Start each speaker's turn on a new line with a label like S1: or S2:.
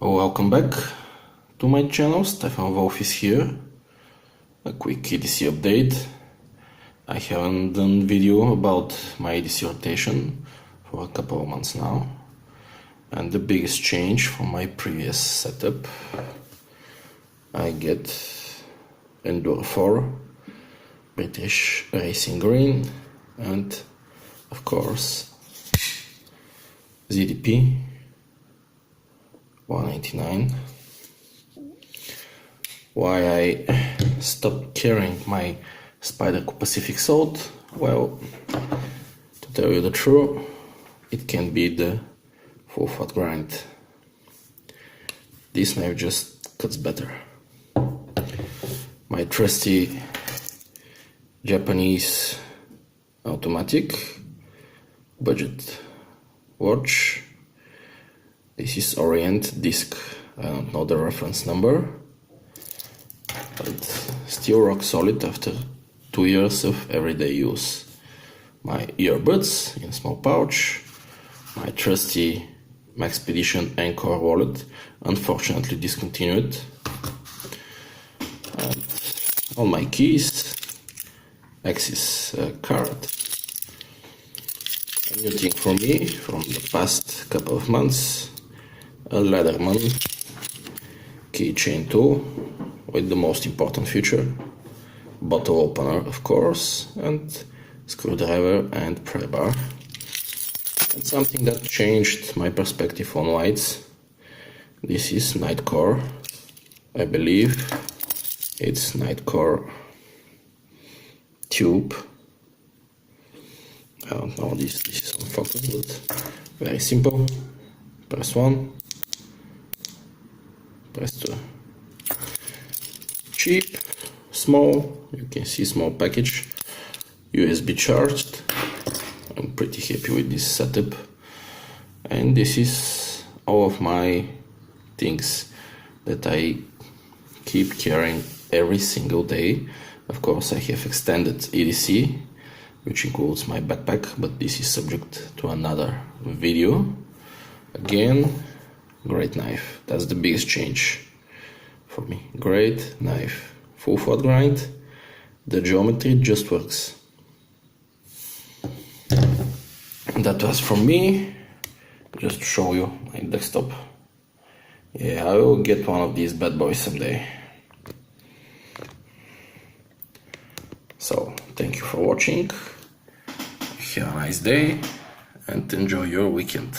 S1: Welcome back to my channel. Stefan Wolf is here. A quick EDC update. I haven't done video about my EDC rotation for a couple of months now, and the biggest change from my previous setup, I get Enduro 4 British Racing Green and of course ZDP 189. Why I stopped carrying my Spyderco Pacific Salt? Well, to tell you the truth, it can be the full fat grind. This knife just cuts better. My trusty Japanese automatic budget watch. This is Orient disc. I don't know the reference number, but still rock solid after 2 years of everyday use. My earbuds in small pouch, my trusty Maxpedition Anchor wallet, unfortunately discontinued, and all my keys, Axis card. A new thing for me from the past couple of months, a Leatherman keychain tool with the most important feature, bottle opener of course, and screwdriver and pry bar. And something that changed my perspective on lights. This is Nightcore. I believe it's Nightcore tube. I don't know, this is on focus, but very simple. Press 1, press 2. Cheap, small, you can see small package, USB charged. I'm pretty happy with this setup, and this is all of my things that I keep carrying every single day. Of course, I have extended EDC, which includes my backpack, but this is subject to another video. Again, great knife. That's the biggest change for me. Great knife. Full flat grind. The geometry just works. That was from me. Just to show you my desktop. Yeah, I will get one of these bad boys someday. So, thank you for watching. Have a nice day and enjoy your weekend.